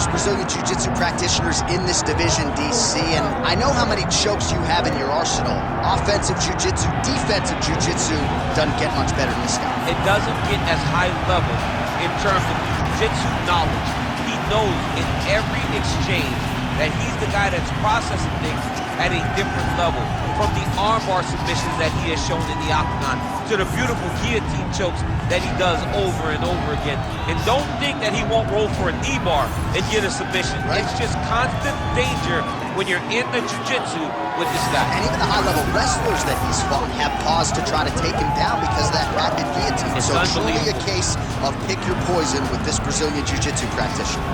established Brazilian Jiu-Jitsu practitioners in this division, DC, and I know how many chokes you have in your arsenal. Offensive Jiu-Jitsu, defensive Jiu-Jitsu doesn't get much better than this guy. It doesn't get as high level in terms of Jiu-Jitsu knowledge. He knows in every exchange that he's the guy that's processing things at a different level, from the armbar submissions that he has shown in the octagon to the beautiful guillotine chokes that he does over and over again. And don't think that he won't roll for a knee bar and get a submission. Right. It's just constant danger when you're in the jiu-jitsu with this guy. And even the high-level wrestlers that he's fought have paused to try to take him down because of that rapid guillotine. It's so truly a case of pick your poison with this Brazilian jiu-jitsu practitioner.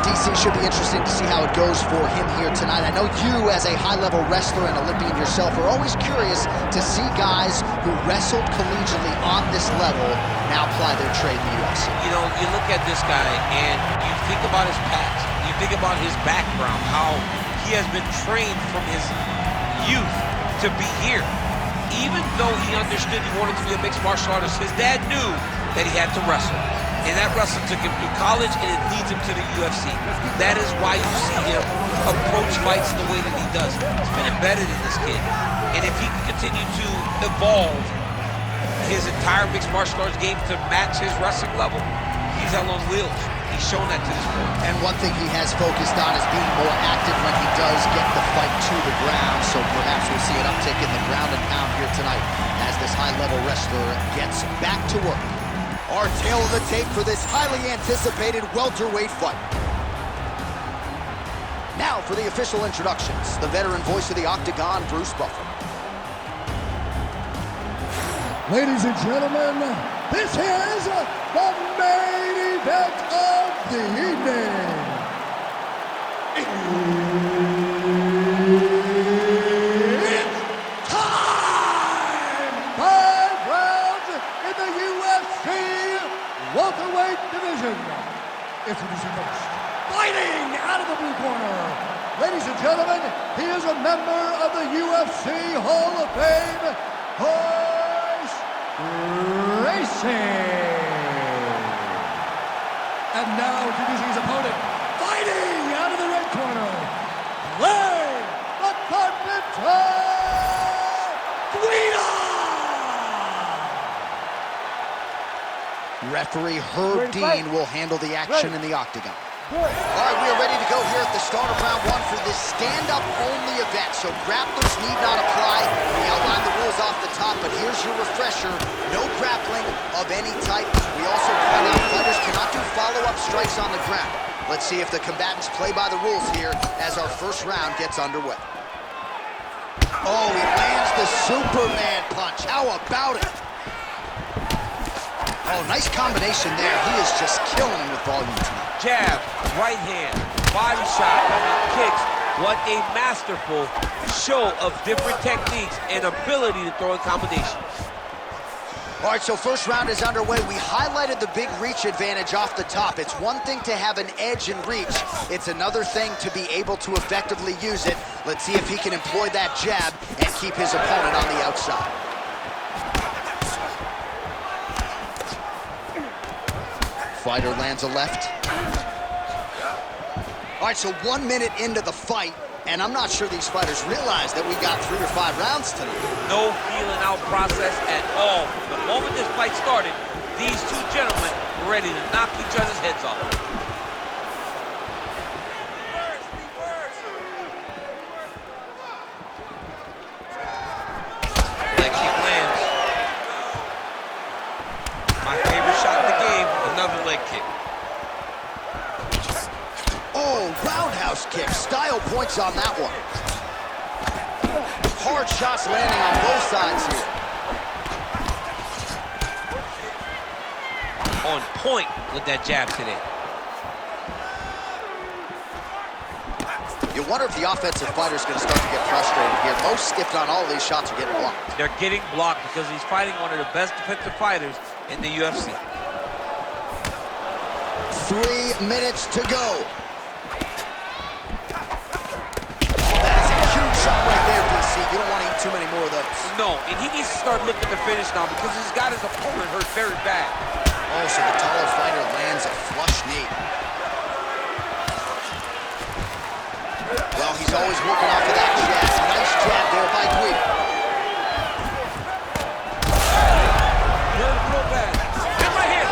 DC, should be interesting to see how it goes for him here tonight. I know you, as a high-level wrestler and Olympian yourself, are always curious to see guys who wrestled collegiately on this level now apply their trade in the UFC. You know, you look at this guy and you think about his past. You think about his background, how he has been trained from his youth to be here. Even though he understood he wanted to be a mixed martial artist, his dad knew that he had to wrestle. And that wrestling took him through college, and it leads him to the UFC. That is why you see him approach fights the way that he does. It's been embedded in this kid. And if he can continue to evolve his entire mixed martial arts game to match his wrestling level, he's hell on wheels. He's shown that to this point. And one thing he has focused on is being more active when he does get the fight to the ground. So perhaps we'll see an uptick in the ground and pound here tonight as this high-level wrestler gets back to work. Our tail of the tape for this highly anticipated welterweight fight. Now for the official introductions, the veteran voice of the Octagon, Bruce Buffer. Ladies and gentlemen, this is the main event of the evening. It's time! 5 rounds in the UFC welterweight division. Introducing first, fighting out of the blue corner. Ladies and gentlemen, he is a member of the UFC Hall of Fame, Royce. Gracie. And now introducing his opponent, fighting out of the red corner, play the Carpenter, Guida. Referee Herb Dean will handle the action in the octagon. All right, we are ready to go here at the start of round 1 for this stand-up only event. So grapplers need not apply. We outlined the rules off the top, but here's your refresher. No grappling of any type. We also point out fighters cannot do follow-up strikes on the ground. Let's see if the combatants play by the rules here as our first round gets underway. Oh, he lands the Superman punch. How about it? Oh, nice combination there. He is just killing with volume tonight. Jab, right hand, body shot, kicks. What a masterful show of different techniques and ability to throw in combinations. All right, so first round is underway. We highlighted the big reach advantage off the top. It's one thing to have an edge in reach. It's another thing to be able to effectively use it. Let's see if he can employ that jab and keep his opponent on the outside. Fighter lands a left. All right, so 1 minute into the fight, and I'm not sure these fighters realize that we got 3 or 5 rounds tonight. No feeling out process at all. The moment this fight started, these two gentlemen were ready to knock each other's heads off. Leg kick lands. My favorite shot in the game, another leg kick. Oh, roundhouse kick. Style points on that one. Hard shots landing on both sides here. On point with that jab today. wonder if the offensive fighter is going to start to get frustrated here. Most, if not all, of these shots are getting blocked. They're getting blocked because he's fighting one of the best defensive fighters in the UFC. 3 minutes to go. That is a huge shot right there, DC. You don't want to eat too many more of those. No, and he needs to start looking to finish now because he's got his opponent hurt very bad. Oh, so the taller fighter lands a flush knee. Well, he's always working off of that jab. Nice jab there by Guida. You're real bad. Get my hand.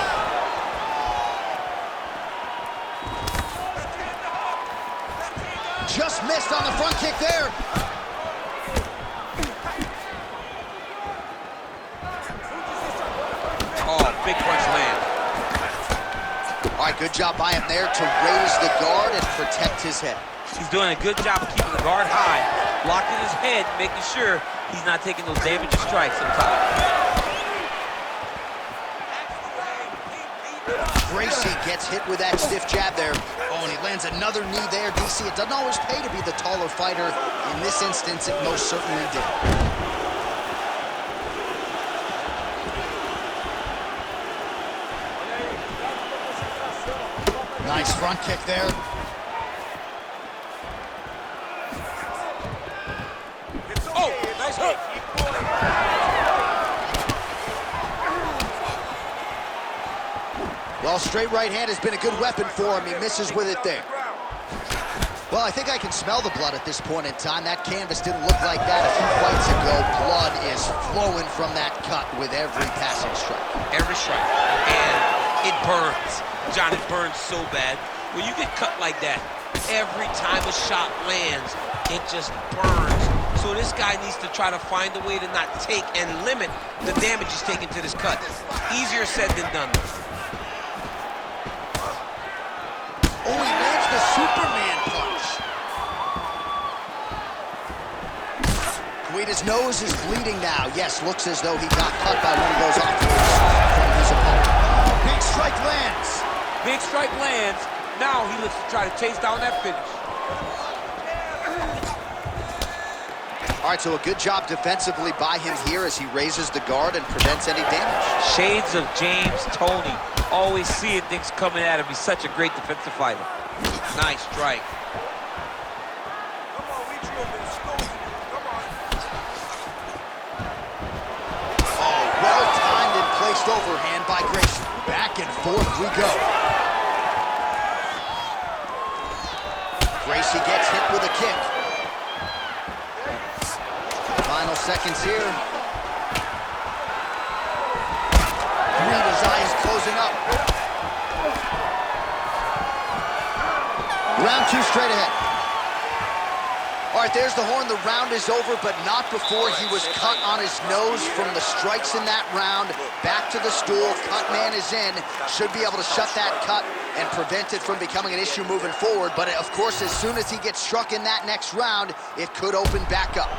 Just missed on the front kick there. Oh, big punch land. All right, good job by him there to raise the guard and protect his head. He's doing a good job of keeping the guard high, blocking his head, making sure he's not taking those damaging strikes up top. Gracie gets hit with that stiff jab there. Oh, and he lands another knee there, DC. It doesn't always pay to be the taller fighter. In this instance, it most certainly did. Nice front kick there. Oh, nice hook. Well, straight right hand has been a good weapon for him. He misses with it there. Well, I think I can smell the blood at this point in time. That canvas didn't look like that a few fights ago. Blood is flowing from that cut with every passing strike. Every strike. And it burns. John, it burns so bad. When you get cut like that, every time a shot lands, it just burns. So this guy needs to try to find a way to not take and limit the damage he's taking to this cut. Easier said than done. Oh, he lands the Superman punch. Guida's nose is bleeding now. Yes, looks as though he got cut by one of those offloads from his opponent. Big strike lands. Big strike lands. Now he looks to try to chase down that finish. All right, so a good job defensively by him here as he raises the guard and prevents any damage. Shades of James Toney. Always seeing things coming at him. He's such a great defensive fighter. Nice strike. Oh, well-timed and placed overhand by Gracie. Back and forth we go. Gracie gets hit with a kick. Final seconds here. Guida's eye is closing up. Round 2 straight ahead. All right, there's the horn. The round is over, but not before he was cut on his nose from the strikes in that round. Back to the stool. Cut man is in. Should be able to shut that cut and prevent it from becoming an issue moving forward. But, of course, as soon as he gets struck in that next round, it could open back up.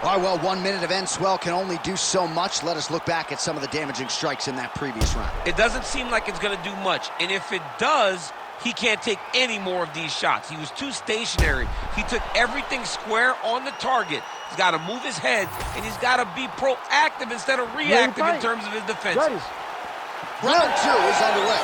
All right, well, 1 minute of end swell can only do so much. Let us look back at some of the damaging strikes in that previous round. It doesn't seem like it's going to do much. And if it does, he can't take any more of these shots. He was too stationary. He took everything square on the target. He's got to move his head, and he's got to be proactive instead of reactive in terms of his defense. Round 2 is underway.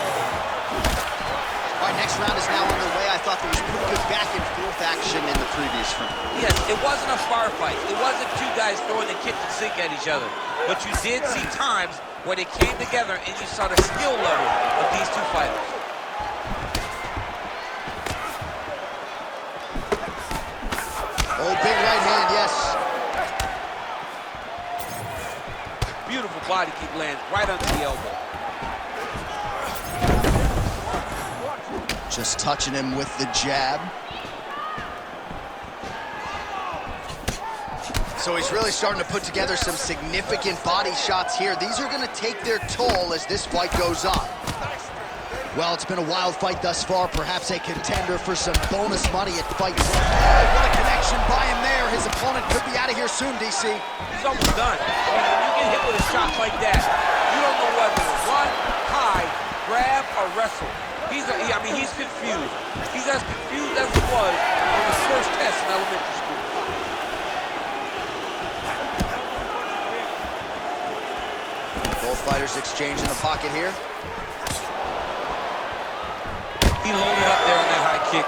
All right, next round is now underway. I thought there was pretty good back-and-forth action in the previous round. Yes, it wasn't a firefight. It wasn't two guys throwing the kitchen sink at each other. But you did see times where they came together and you saw the skill level of these two fighters. Oh, big right hand, yes. Beautiful body kick lands right under the elbow. Just touching him with the jab. So he's really starting to put together some significant body shots here. These are going to take their toll as this fight goes on. Well, it's been a wild fight thus far, perhaps a contender for some bonus money at Fight. Oh, what a connection by him there. His opponent could be out of here soon, DC. He's almost done. When you get hit with a shot like that, you don't know whether to run, hide, grab, or wrestle. He's confused. He's as confused as he was on his first test in elementary school. Both fighters exchange in the pocket here. He loaded up there on that high kick.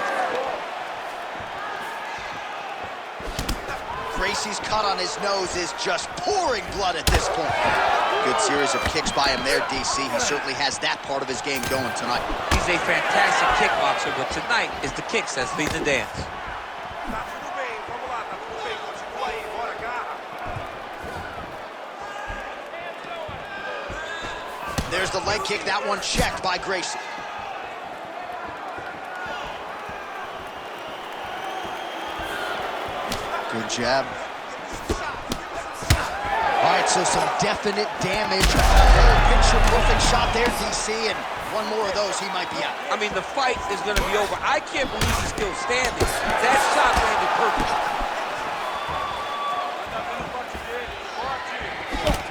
Gracie's cut on his nose is just pouring blood at this point. Good series of kicks by him there, DC. He certainly has that part of his game going tonight. He's a fantastic kickboxer, but tonight is the kicks that lead the dance. There's the leg kick, that one checked by Gracie. Good jab. All right, so some definite damage. Picture perfect shot there, DC, and one more of those, he might be out. I mean, the fight is going to be over. I can't believe he's still standing. That shot landed perfect.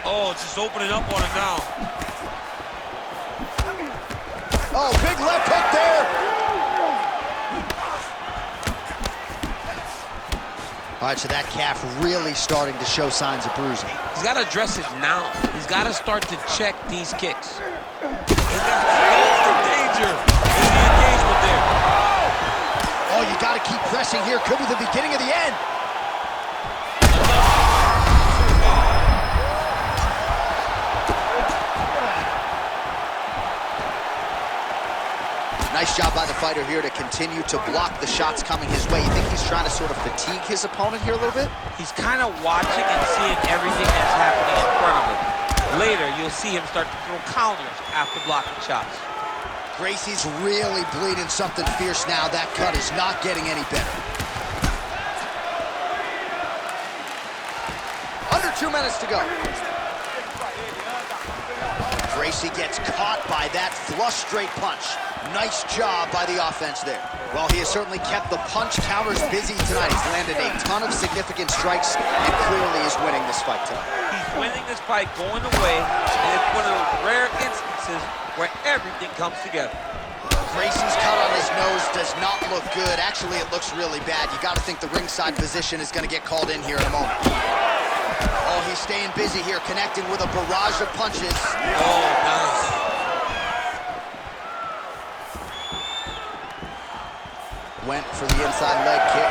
Oh, just opening up on him now. Oh, big left hook there. All right, so that calf really starting to show signs of bruising. He's got to address it now. He's got to start to check these kicks. That's the danger in the engagement there. Oh, you got to keep pressing here. Could be the beginning of the end. Nice job by the fighter here to continue to block the shots coming his way. You think he's trying to sort of fatigue his opponent here a little bit? He's kind of watching and seeing everything that's happening in front of him. Later, you'll see him start to throw counters after blocking shots. Gracie's really bleeding something fierce now. That cut is not getting any better. Under 2 minutes to go. Gracie gets caught by that flush straight punch. Nice job by the offense there. Well, he has certainly kept the punch counters busy tonight. He's landed a ton of significant strikes and clearly is winning this fight tonight. He's winning this fight going away, and it's one of those rare instances where everything comes together. Gracie's cut on his nose does not look good. Actually, it looks really bad. You got to think the ringside position is going to get called in here in a moment. Oh, he's staying busy here, connecting with a barrage of punches. Oh, nice. Went for the inside leg kick.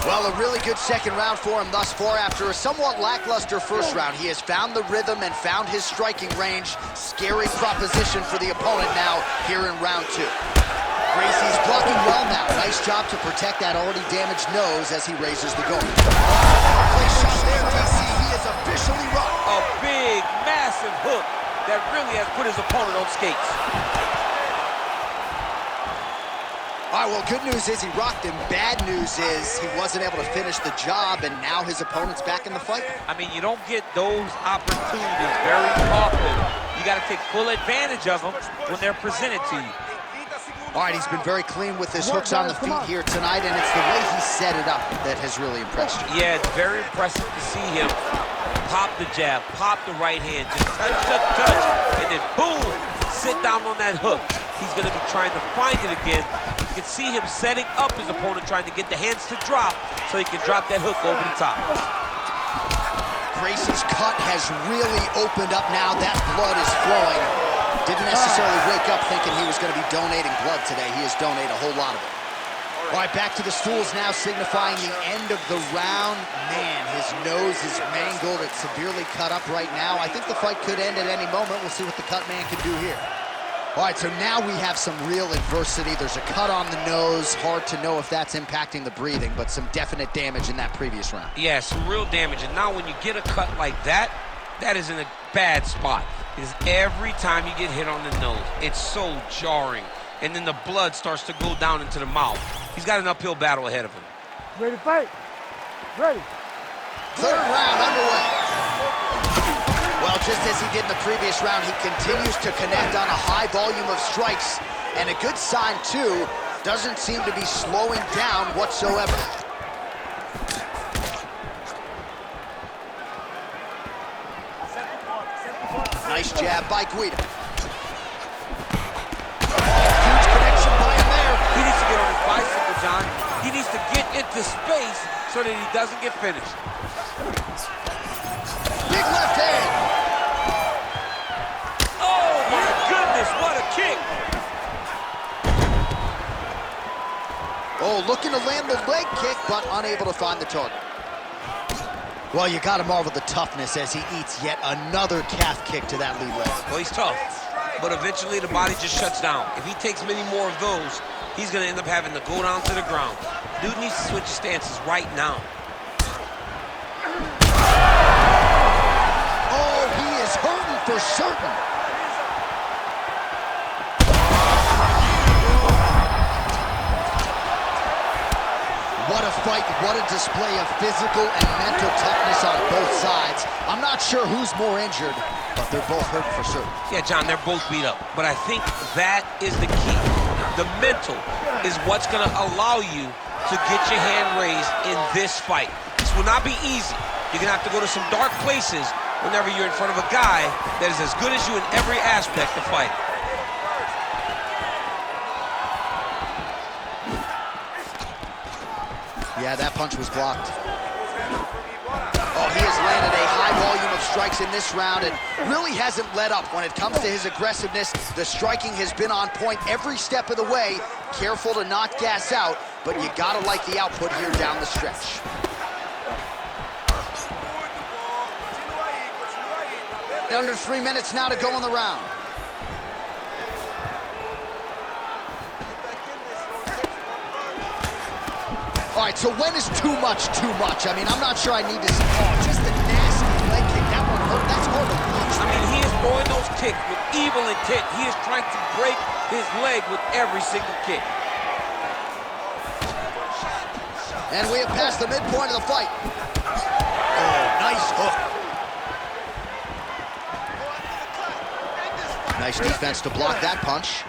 Well, a really good second round for him thus far. After a somewhat lackluster first round, he has found the rhythm and found his striking range. Scary proposition for the opponent now here in round 2. Gracie's blocking well now. Nice job to protect that already damaged nose as he raises the guard. Place shot there, DC. He is officially rocked. A big, massive hook that really has put his opponent on skates. All right, well, good news is he rocked him. Bad news is he wasn't able to finish the job, and now his opponent's back in the fight. I mean, you don't get those opportunities very often. You got to take full advantage of them when they're presented to you. All right, he's been very clean with his hooks on the feet here tonight, and it's the way he set it up that has really impressed you. Yeah, it's very impressive to see him pop the jab, pop the right hand, just touch, and then boom, sit down on that hook. He's going to be trying to find it again. You can see him setting up his opponent, trying to get the hands to drop so he can drop that hook over the top. Gracie's cut has really opened up now. That blood is flowing. Didn't necessarily wake up thinking he was going to be donating blood today. He has donated a whole lot of it. All right, back to the stools now, signifying the end of the round. Man, his nose is mangled. It's severely cut up right now. I think the fight could end at any moment. We'll see what the cut man can do here. All right, so now we have some real adversity. There's a cut on the nose. Hard to know if that's impacting the breathing, but some definite damage in that previous round. Yeah, some real damage. And now when you get a cut like that, that is in a bad spot. Because every time you get hit on the nose, it's so jarring. And then the blood starts to go down into the mouth. He's got an uphill battle ahead of him. Ready to fight? Ready. Third round underway. Well, just as he did in the previous round, he continues to connect on a high volume of strikes. And a good sign, too, doesn't seem to be slowing down whatsoever. Nice jab by Guida. doesn't get finished. Big left hand. Oh, my goodness, what a kick. Oh, looking to land the leg kick, but unable to find the target. Well, you got to marvel the toughness as he eats yet another calf kick to that lead leg. Well, he's tough, but eventually the body just shuts down. If he takes many more of those, he's going to end up having to go down to the ground. Dude needs to switch his stances right now. Oh, he is hurting for certain. What a fight, what a display of physical and mental toughness on both sides. I'm not sure who's more injured, but they're both hurting for certain. Yeah, John, they're both beat up, but I think that is the key. The mental is what's going to allow you to get your hand raised in this fight. This will not be easy. You're going to have to go to some dark places whenever you're in front of a guy that is as good as you in every aspect of fighting. Yeah, that punch was blocked. Oh, he has landed a high volume of strikes in this round and really hasn't let up when it comes to his aggressiveness. The striking has been on point every step of the way. Careful to not gas out, but you gotta like the output here down the stretch. Under 3 minutes now to go in the round. All right, so when is too much too much? I mean, I'm not sure I need to see. Oh, just a nasty leg kick. That one hurt. That's hard to watch. I mean, he is throwing those kicks with evil intent. He is trying to break his leg with every single kick. And we have passed the midpoint of the fight. Oh, nice hook. Nice defense to block that punch.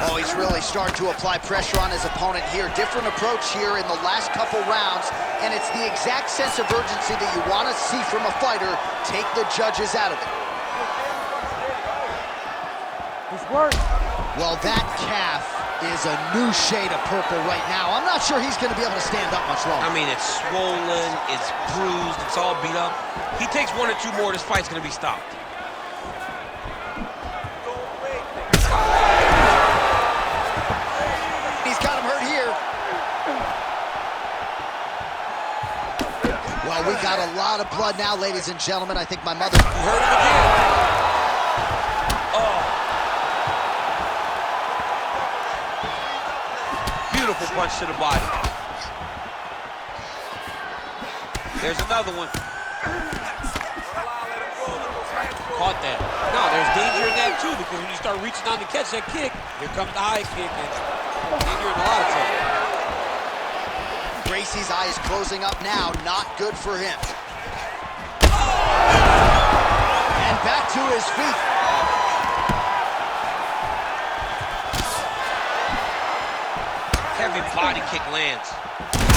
Oh, he's really starting to apply pressure on his opponent here. Different approach here in the last couple rounds, and it's the exact sense of urgency that you want to see from a fighter. Take the judges out of it. Well, that calf is a new shade of purple right now. I'm not sure he's going to be able to stand up much longer. I mean, it's swollen, it's bruised, it's all beat up. He takes 1 or 2 more, this fight's going to be stopped. Well, we got a lot of blood now, ladies and gentlemen. I think my mother... You heard him again. Oh. Beautiful punch to the body. There's another one. Caught that. No, there's danger in that, too, because when you start reaching down to catch that kick, here comes the high kick, and you're in a lot of trouble. Gracie's eye is closing up now. Not good for him. And back to his feet. Heavy body kick lands. Oh!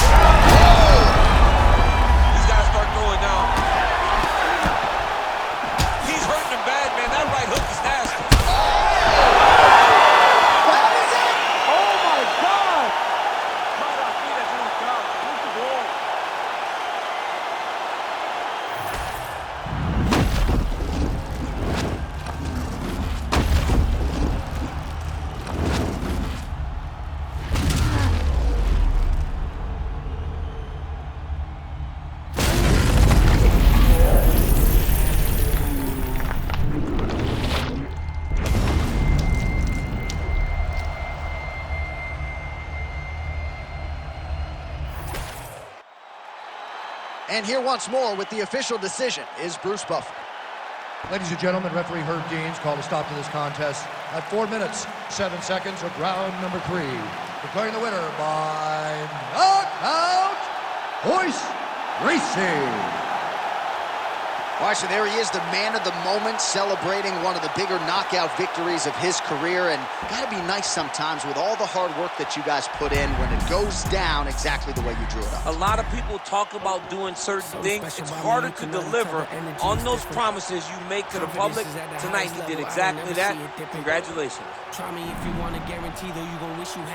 He's got to start throwing down. He's hurting him bad, man. That right hook is nasty. And here once more with the official decision is Bruce Buffer. Ladies and gentlemen, referee Herb Deans called a stop to this contest at 4 minutes, 7 seconds of round number 3. Declaring the winner by knockout, Royce, Gracie. All right, so there he is, the man of the moment, celebrating one of the bigger knockout victories of his career. And gotta be nice sometimes with all the hard work that you guys put in when it goes down exactly the way you drew it up. A lot of people talk about doing certain things. It's harder to deliver on those promises you make to the public. Tonight he did exactly that. Congratulations. Try me if you want to guarantee, though, you gonna wish you had.